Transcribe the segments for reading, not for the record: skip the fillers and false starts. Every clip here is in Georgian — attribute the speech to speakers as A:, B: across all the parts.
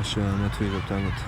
A: შემოთვირებთ ამით.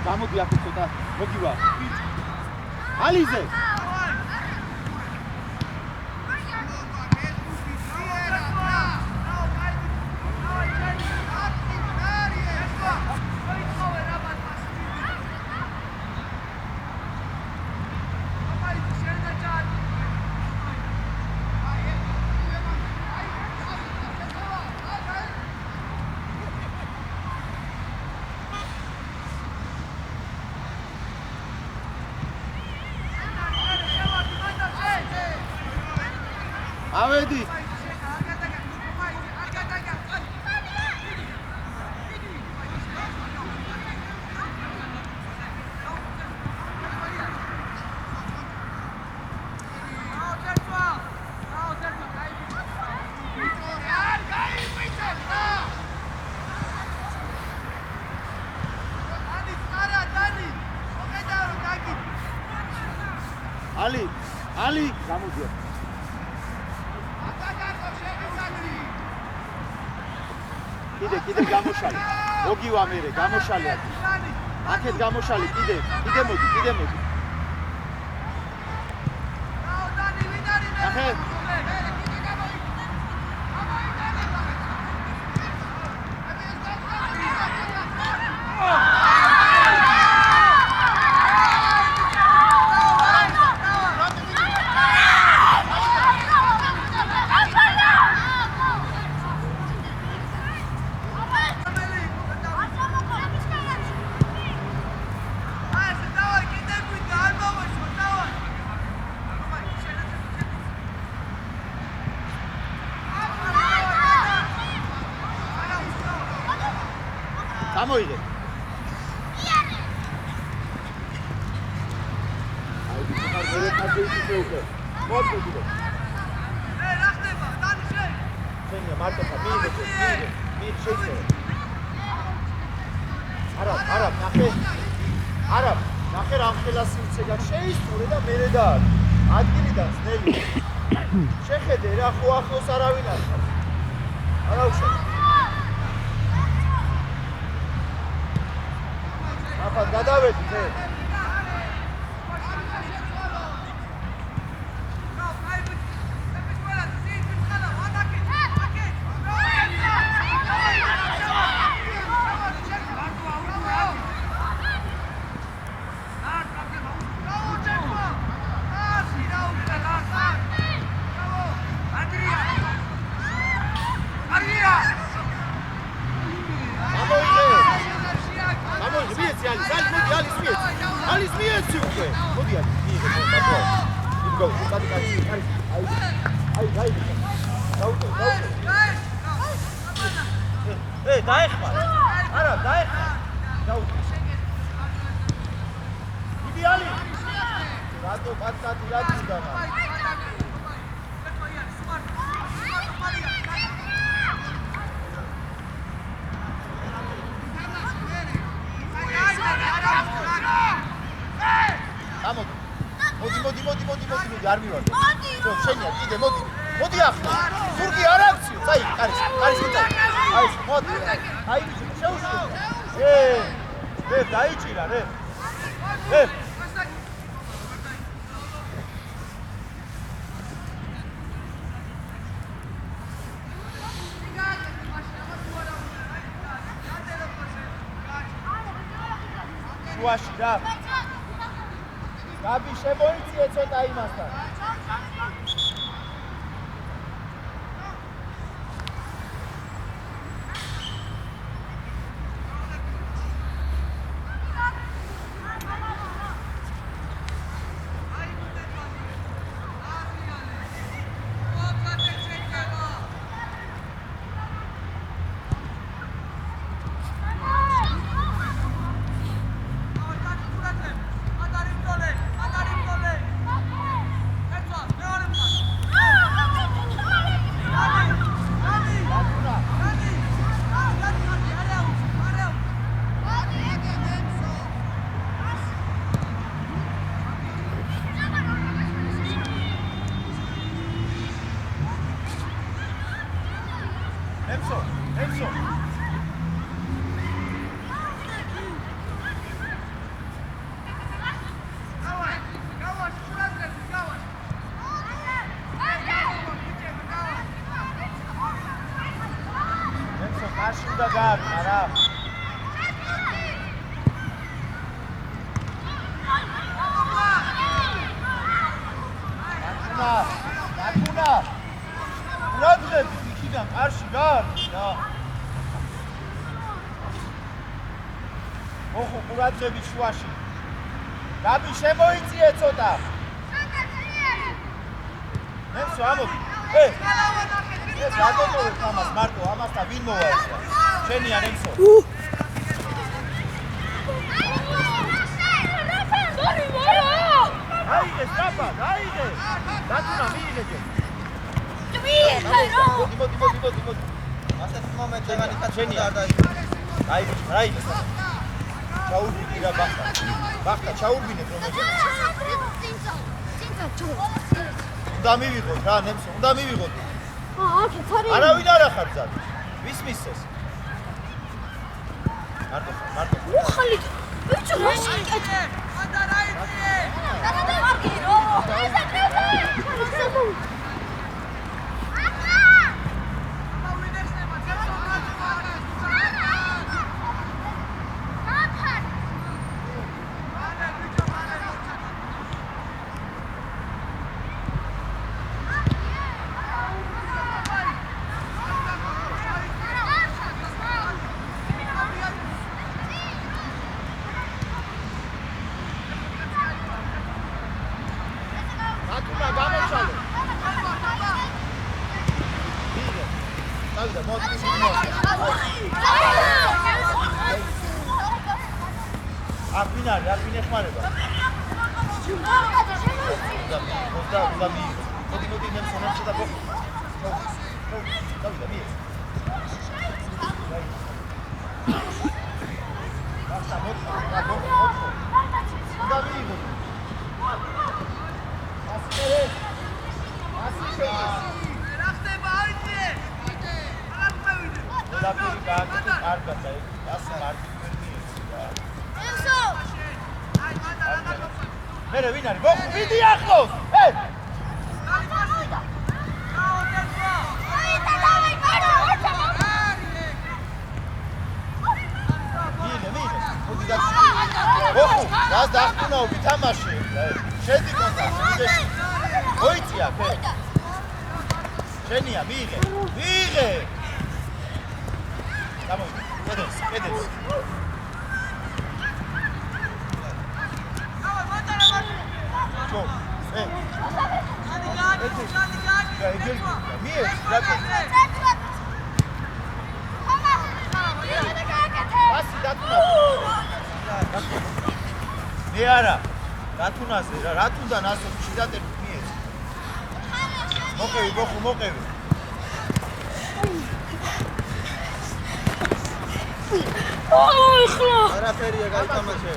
A: გამოდი აქ ცოტა მოგივა ალიზე ავედი. ალი გამოდიო. კიდე გამოშალი. მოგივა მერე, გამოშალი აქ. აქეთ გამოშალი, კიდე მოდი. ახე. გამოიგე. აი ვიხარ მერე ხაზეითი უკვე. მოდი. რა ხდება? დანი შენ. შენია მარტო მიიღე. შეიძლება. არა, ნახე რამ ხელასი უცეგა შეისწორე და მერე და ადგილიდან ძნელი. შეხედე რა ხო ახლოს არავინ არ ხარ. არა უშენ. აფად გადავედი ზე. ალის მიეცი უკვე. მოდი არის, მიიღე დაბო. იდგო, კაი. აი, დაუტო. დაეხმარ. არა, დაეხმარ. დაუტო. იდი ალი. რატო კაცკაცი რატო? მოდი არ მივარ. ხო, შენია, კიდე მოდი. მოდი ახლა. ზურგი არ აქციო. წაი, კარის წაი. აი, მოდი. აი, შეუშლე. დაიჭირა, რე. შუაში რა. გაბი შემოიწიე ცოტა იმასთან. ყურადღების შუაში. გაბი შემოიწიე ცოტა. მენსო ამოდი. ეს რატომოვეთ ამას მარტო ამასთან ვინ მოვა ეს? შენია ნემსო. აიღე სწრაფა, აიღე. დათუნა მიიღე. მოდი. ასეთ მომენტში მან იქაცენია არ დაიგო. აიღე. ჩაურბინე რა ბახტა. ბახტა ჩაურბინე პრომოჟე. უნდა მივიღოთ რა ნემსო, უნდა მივიღოთ.
B: აქეთ არის.
A: არავინ არ ახარ ძად. ვის მისცეს? მარტო.
B: უხალი. ბიჭო რა შეკეთე?
C: მანდა რა იწიე?
A: აფინე ხმარება. მოდი ნემსონებს და ბოხ. დავიდა მიე. ახლა მოდი. დავიდო. ასე
C: რა ხდება აიწე? არ მოვიდე.
A: დაფერი გააკეთე კარგად და ასე მარტივ ვერ მიეცი რა. მერე ვინ არის? ბოხ, ვიდი ახლოს. ბოხ, რას დაახტუნაობი თამაში? შედი კონტაქტში. მოიწია, ხე? შენია, მიიღე. გამოვიდე. კედელს. მე არა რათუნაზე რა რათუნდან ასო შედატებით მიეც მოყევი ბოხუ მოყევი
B: ოი ხლა
A: არაფერია გაითამაშე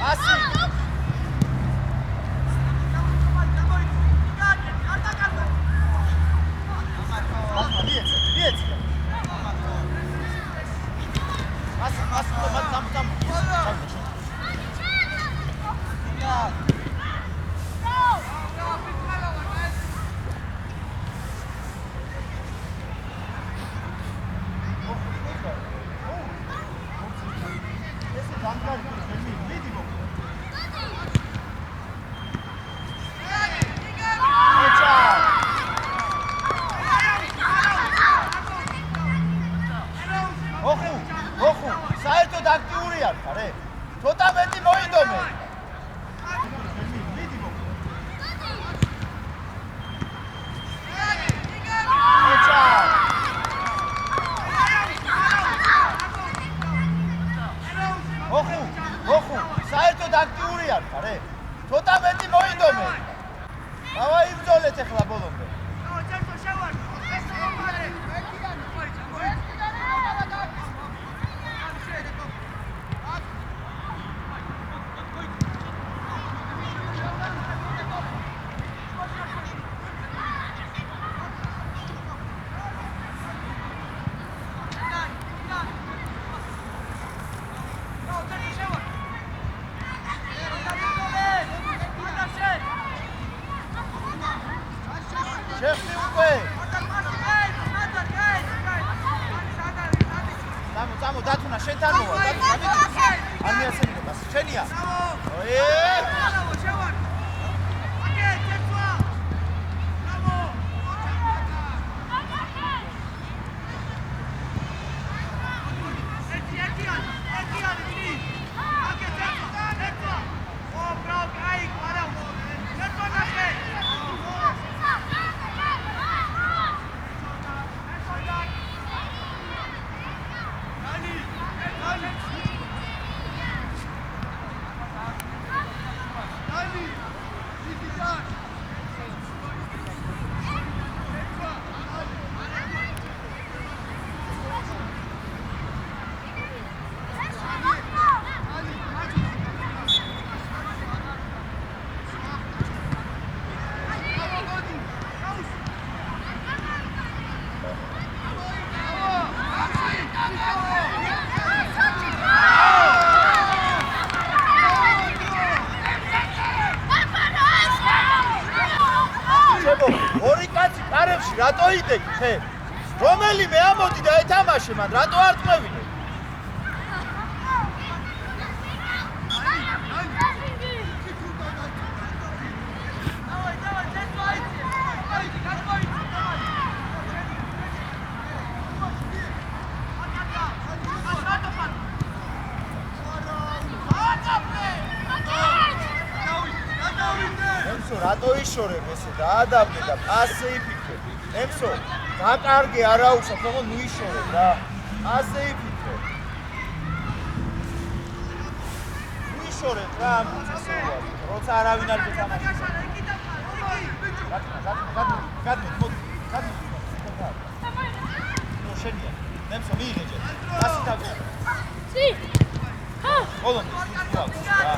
A: Pasi. Biec. Pasi, tam. ოხუ, საერთოდ აქტიური არ ხარ, ცოტა მეტი მოიდომე. ოხუ, საერთოდ აქტიური არ ხარ, ცოტა მეტი მოიდომე. დავა იბრძოლეთ ახლა ბოლომდე. შეხი უკვე. წამო დათუნა შენთანოა. არ მიასწრებდა, შენია. ორი კაცი კარებში რატო იდეგი ხე? რომელიმე ამოდი და ეთამაშე მან, რატო არ წვევინე? რატო იშორებ ესე დაადაბნე და ასე იფიქრე. ემსო, დაკარგე არაუშა, თქო ნუ იშორებ რა. ასე იფიქრე. ნუ იშორებ რა, მოცესოა. როცა არავინ არ გეთამაშებს. გადმე. ნუ შენია. ემსო მიიღე. ასე დაგო.
B: სი. ჰა.
A: ბოლომდე გვაქვს რა.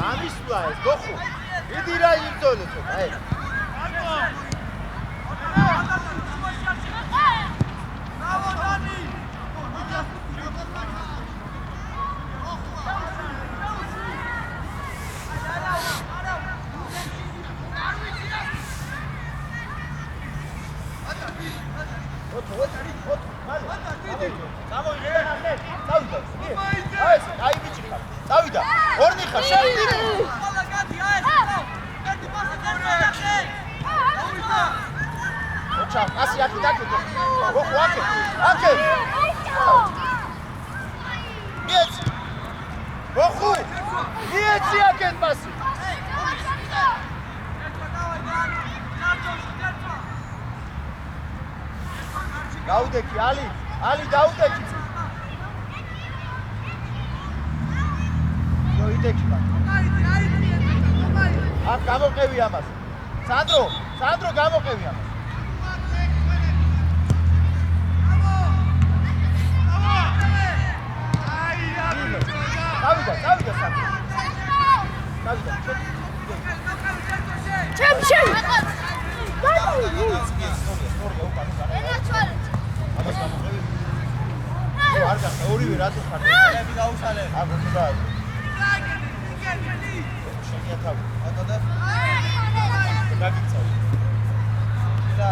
A: ამისვლა ეს გოხო მიდი რა იბრძოლე ცოტა აი
C: ბრავო დანი
A: წავიდა ორნი ხარ შევიდი ოჩა ასი აქ დაგიდო გოხო აქე მიეც გოხო მიეცი აქეთ პასი დაუდექი ალი დაუდექი მოიდექი აქ გამოყევი ამას სანდრო გამოყევი ამას დავიდა სანდრო დავიდა
B: ჩემში
A: არ გახდა ორივე რატო ხარ? მე გაუსალე. აქ უნდა. შენია თავი. ატოდა. გაგიცავ. და.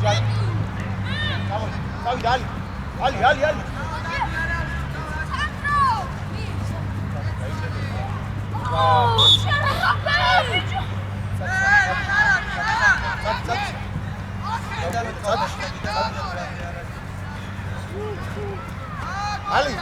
A: ჯაი. თავი ალი. Ali.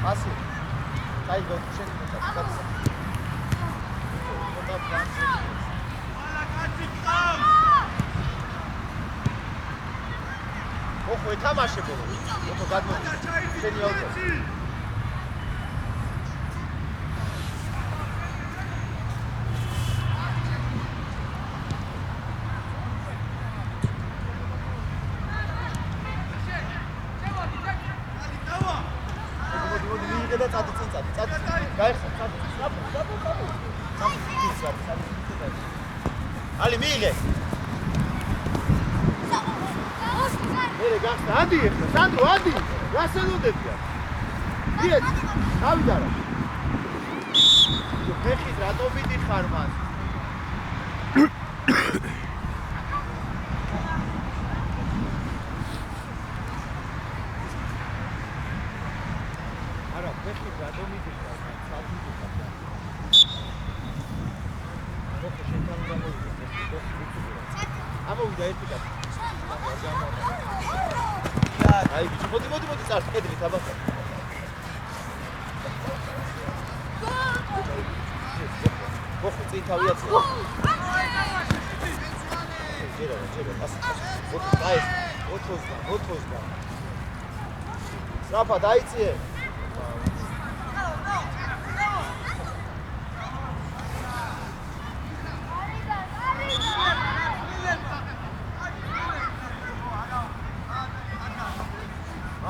A: Así. Ahí go. Ojo, ეთამაშე ბოლო. ოფო გადმოდი. შენი აუტო. და წადი წინ წადი გაიხსნა წადი ალი მიიღე მერე გახსნა ადი ეხლა სანდრო ადი გასელოდებია მიეც დავიდა რა ფეხით რატო მიდიხარ მას ამოვიდა ერთი კაცი. აი, მოდი წარს კედლით აბახა. გოხო წინ თავი აწია. ჯერა, ასე. 80. სრაფად აიწიე.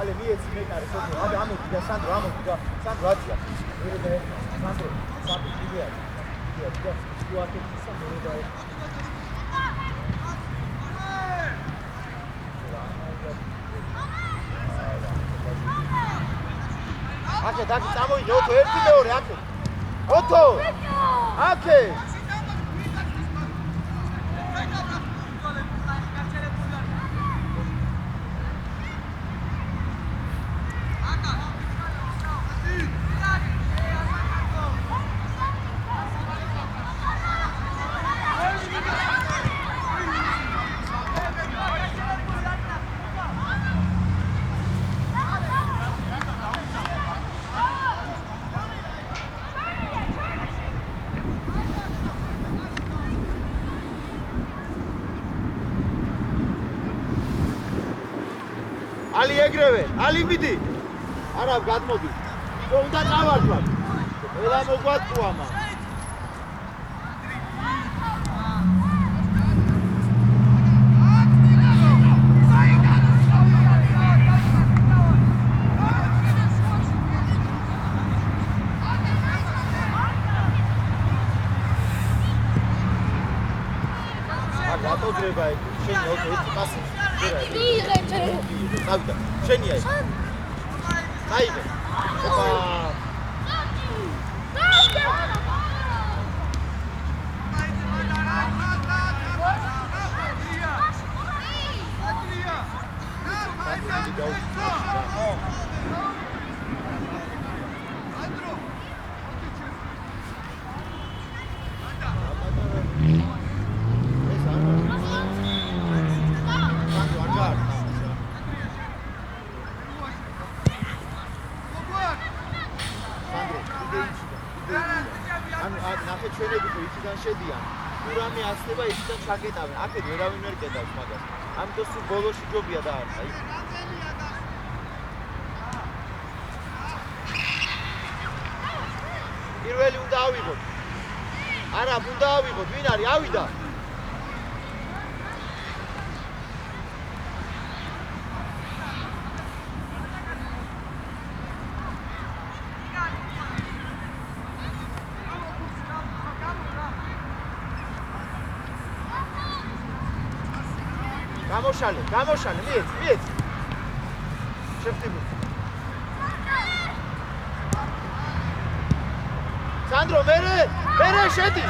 A: Ale მიეცი მეკარე სოფო. ამოდი და სანდრო აწია. სანდრო გიგია. და უაკეთისა მერე აკე და წამოიდე ოთო 1-2 აკე. ოთო. აკე. ალი ეგრევე, ალი მიდი. არა, გადმოდი. უნდა წავარდვარ. ელა მოგვატყუა მან. გატოდრება ეგ. შენ ოთო ეს პასი.
B: მიიღეთ.
A: დავიდა. შენია ეს. აიგე. ოპა. ნახე ჩვენები თუ იქიდან შედიან. ურამი ასდება იქიდან ჩაკეტავენ. აქეთ ვერავინ ვერ კეტავს მაგას. ამიტომ სულ ბოლოში ჯობია დაარსა იქ. პირველი უნდა ავიღოთ. არა, უნდა ავიღოთ. ვინ არის? ავიდა. გამოშალე, მიეც. შევტიბო. სანდრო, მერე შედი.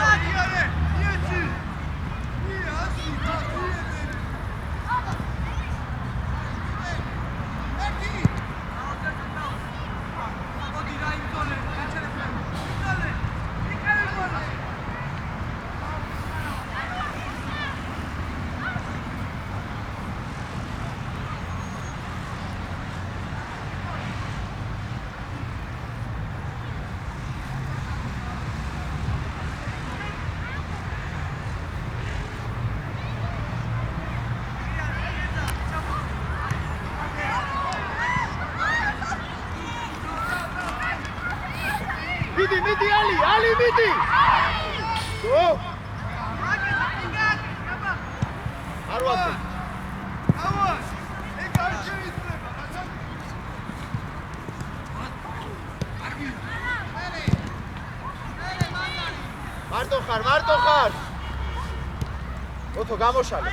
A: მიდი ალი მიდი. ო! არ ვაკეთე.
C: ეგ არ შეიძლება, ბაცა.
A: მარტო ხარ. ოთო გამოშალე.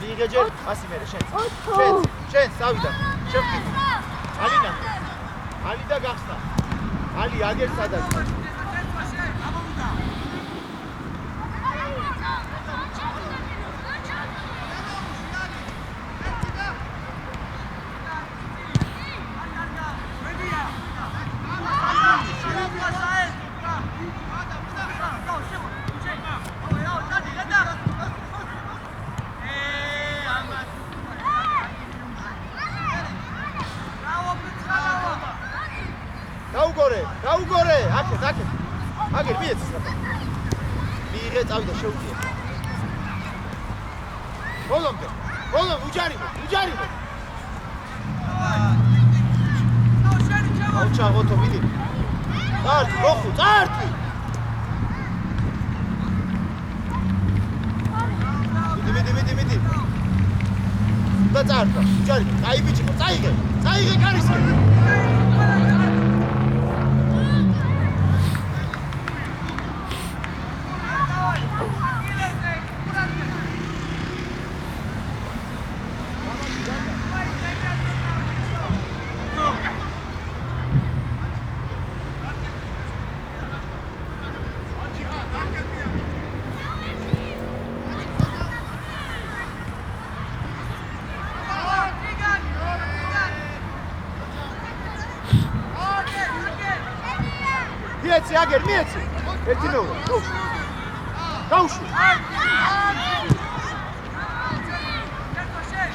A: მიიღე ჯერ, ასე მერე შენ. შენ წავიდა. შევკიდე. ალინა. ალი და გახსნა. ალი აგერ სადაც. გაუგორე, აკეთ. მიიღე წავიდა შეუძლია. ბოლომდე, უჯარიმო. აუჩაღოთო მიდი. წართი, მოხუ, წართი. მიდი. და წარდა, უჯარიმო. აი ბიჭი, წაიღე კარისკენ. მიეცი აგერ მიეცი ერთი მეორე გაუშვი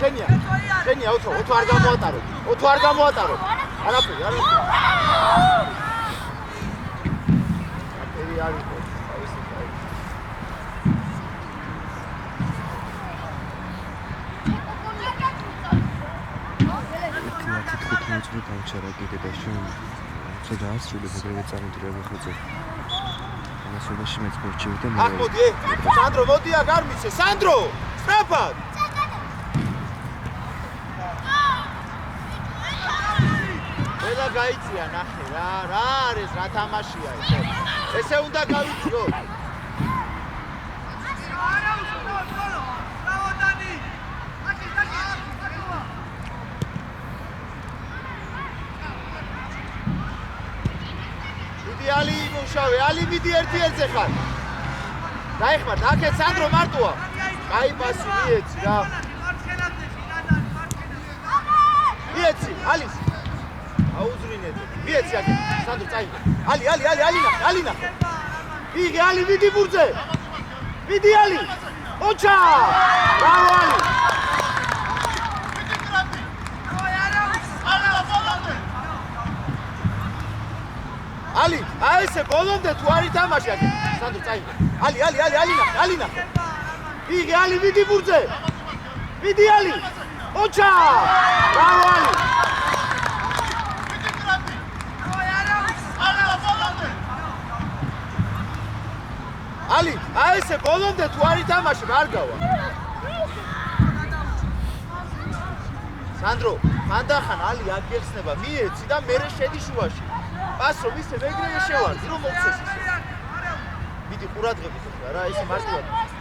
A: შენია ოთო არ გამოატარო არაფერი არის
D: დაუჩერა კიდე და შენ სადაც სული ფეგრე წამიდრება ხოწე. ამასობაში მეც მოვჭირდა მე.
A: მოდი, სანდრო, მოდი აგარ მიცე, სანდრო! სწრაფად! ელა გაიწია ნახე რა არის, რა თამაშია ეს. ესე უნდა გავიწიო. ალი იმუშავე, ალი მიდი ერთ-ერთზე ხარ. დაიხმარ, აქეთ სანდრო მარტოა. კაი პასი მიეცი რა. მიეცი, ალის. აუზრინეთ. მიეცი აქეთ. სანდრო წაიღე. ალი ნახე. იღე ალი მიდი ბურძე. მიდი ალი. ოჩა! ბრავო ალი. ალი, აი ესე ბოლომდე თუ არ ითამაში აქ. სანდრო წაიღე. ალი ნახე. იღე ალი მიდი ბურძე. მიდი ალი. ოჩა! ბრავო ალი. ალი, აი ესე ბოლომდე თუ არ ითამაში არ გავა. სანდრო, მანდახან ალი აგიხსნება, მიეცი და მერე შედი შუაში. პასო მისე მეგრე შევარდი რომ მოხსეს ისე. მიდი ყურადღებით რა ესე მარტივად.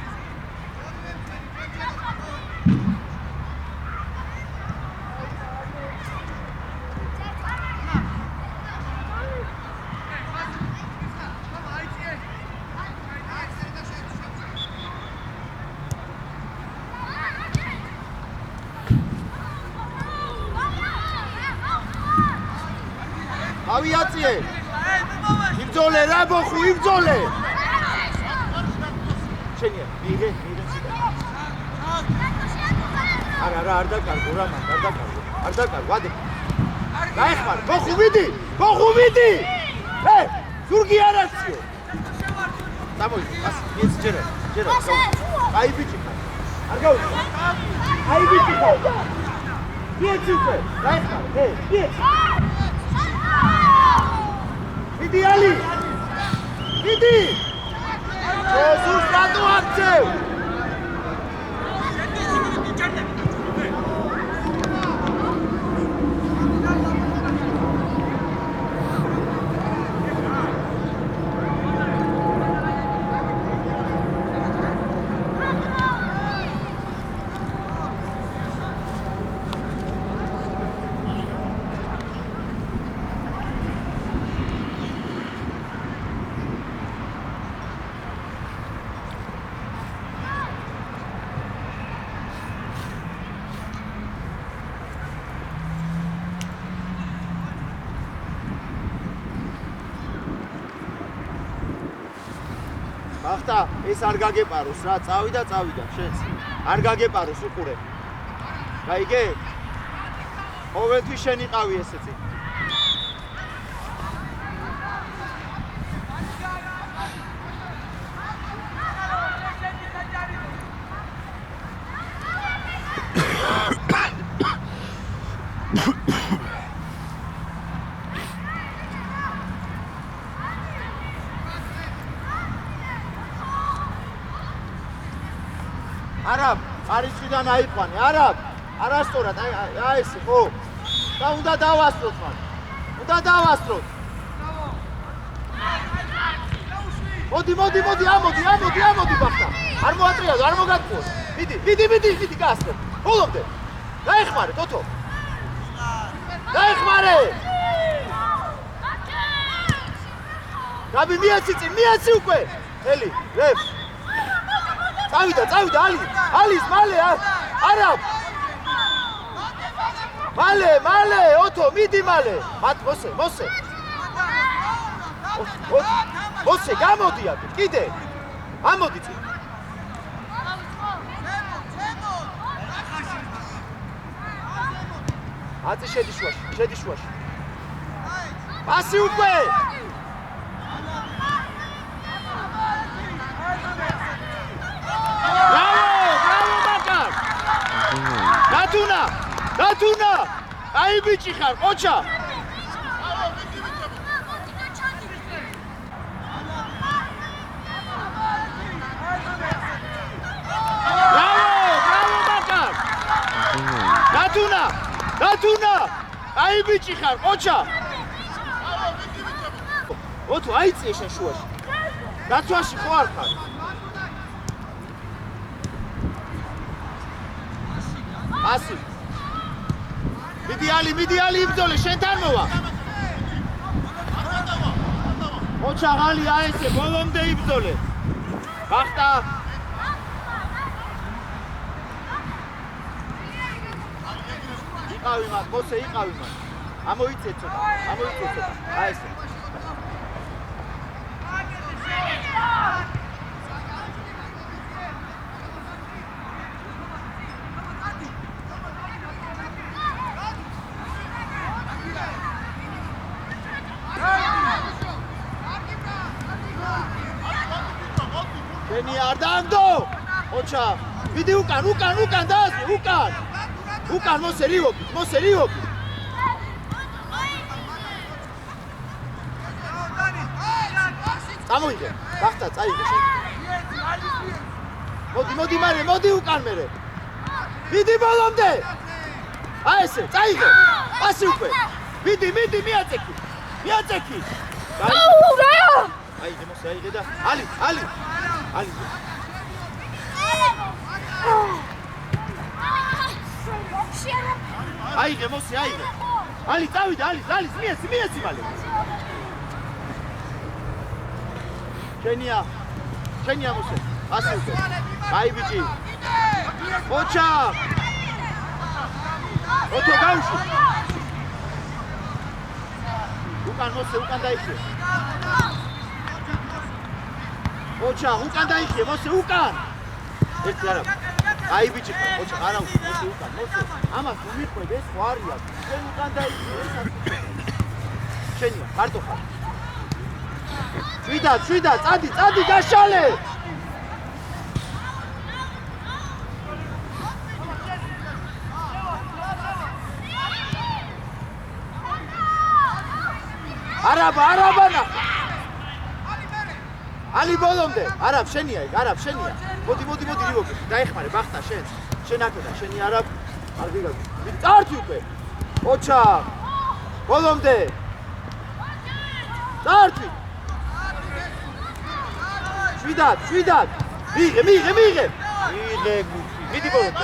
A: ავიაციე იბძოლე რა ბოხუ იბძოლე შენია მიიღე არა არ დაკარგო რა მან არ დაკარგო ადე გაიხმარ ბოხუ მიდი ზურგი არ აქციო დამოიწყო ასე მიეცი ჯერა აი ბიჭი არ გავიქ აი ბიჭი მიეცი უკვე გაიხმარ მიეცი მიდი ალი! მიდი! ჯოზუს რატო აქცევ? ახტა ეს არ გაგეპაროს რა წავიდა შენს არ გაგეპაროს უყურე გაიგე ყოველთვის შენ იყავი ესეც არაბ, არიციდან აიყვანე, არაბ. არასწორად, აი ესე, ხო. და უნდა დავასწროთ მან. უნდა დავასწროთ. მოდი, ამოდი ბახტა. არ მოატრიალო, არ მოგატყუოს. მიდი, გასწრე. ბოლომდე. დაეხმარე, თოთო. დაეხმარე. გაბი მიაცი უკვე. ელი, რებ. წავიდა, ალის, მალე, არაბ. მალე, ოთო, მიდი მალე. მათ მოსე. მოსე, გამოდია, კიდე. ამოდი წინ. აწი შედი შუაში. პასი უკვე. ბრავო, მაკარ. დათუნა. აი ბიჭი ხარ, ყოჩა. ბრავო, მაკარ. დათუნა. აი ბიჭი ხარ, ყოჩა. ოთო, აიწიე შენ შუაში. დაცვაში ხო არ ხარ? ასი. მიდი ალი იბრძოლე, შენთან მოვა. ყოჩა ღალი აესე, ბოლომდე იბრძოლე. ბახტა. იყავი მათ, მოსე. ამოიწე ცოტა. აესე. შენი არ დაანდო. ოჩა, მიდი უკან დაასწრე, უკან მოსე რივობი. წამოიღე, ბახტა, წაიღე შენ. მოდი უკან მერე. მიდი ბოლომდე. აი ესე, წაიღე. პასი უკვე. მიდი, მიაწექი.
B: აურა!
A: აიღე მოსე, აიღე და ალი. აიღე მოსე. ალი, წავიდა, ალის, მიეცი მალე. შენია მოსე. პასი უკვე. აი ბიჭი. ყოჩა. ოთო გავუშვი. უკან მოსე, უკან დაიხიე. ყოჩა, უკან დაიხიე, მოსე, უკან. ერთი არა. აი ბიჭი, ყოჩა, არა უკან, მოსე. ამას უმიყვედ, ეს ხო არია. შენ უკან დაიხიე, ეს არ. შენია, მარტო ხარ. შვიდა, წადი, გაშალე. არაბა ნახე. ალი ბოლომდე. არაბ შენია. მოდი რივობი. დაეხმარე ბახტა შენ აქედა, შენი არაბ არ გიგავ. წართი უკვე. ოჩა. ბოლომდე. წართი. შვიდად. მიიღე. მიდი ბოლომდე,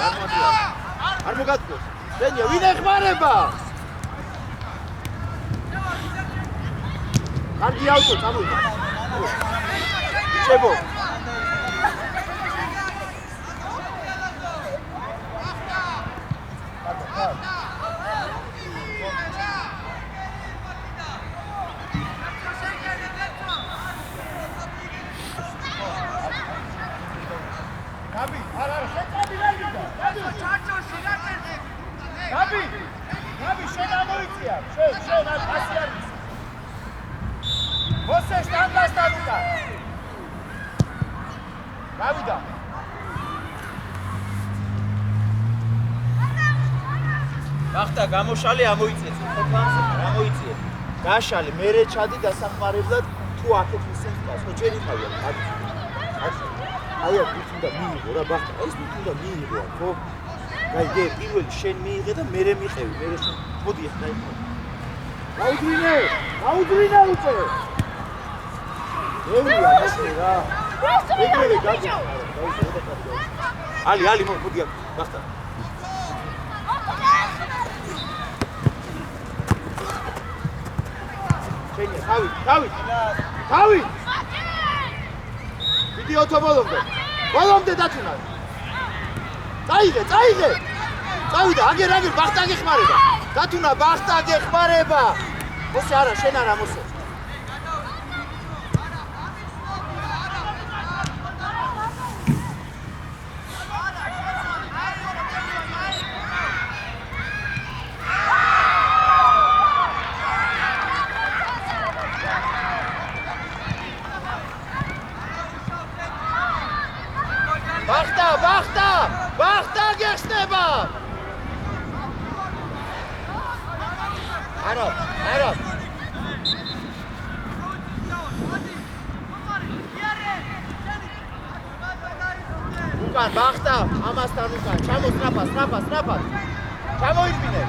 A: არ მოგატყუოს. შენია, ვინ ეხმარება? კარგი ავტო წამოიღე. შებო. გაბი, შენ ამოიწია. შენ ასი არის. მოსე სტანდარტად უკან. გავიდა. ბახტა გამოშალე ამოიწიე, ხო ამოიწიე. გაშალე, მერე ჩადი დასახმარებლად თუ აქეთ ისე თავს, ხო ჯერ იყავია. აი აქ ვით უნდა მიიღო რა ბახტა ეს ვით უნდა მიიღო ხო აი გე პირველი შენ მიიღე და მე მიყევი მე შენ მოდი ახლა გაუდრინე უწე ევრია ასე რა ეგრევე გაიგე ალი მოდი აქ ბახტა შენი თავი ვიდი ოთო ბოლომდე დათუნა წაიღე წავიდა აგერ ბახტა გეხმარება დათუნა ბახტა გეხმარება მოსე არა შენ არა მოსე ბახტა გეხსნება არა უკან ბახტა ამასთან უკან ჩამოსტრაფას ჩამოიდგინე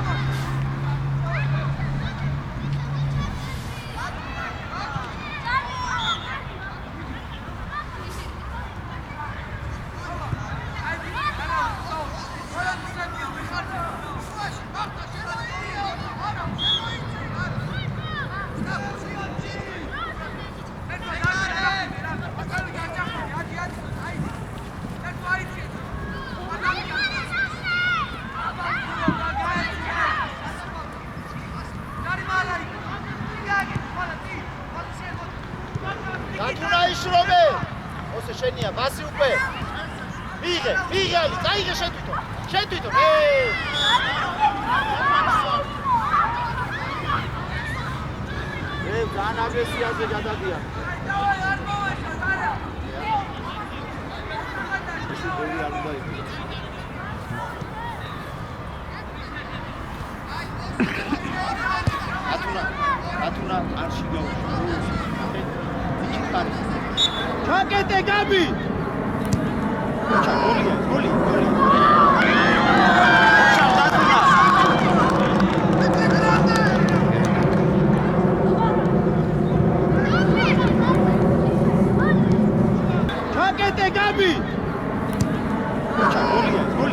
A: შრომე ოსე შენია ბასი უკვე მიიღე ალი წაიღე შენ თვითონ ძალიან აგრესიაზე გადადიან ათუნა არში ჩაკეტე გაბი გოლი ჩაკეტე გაბი გოლი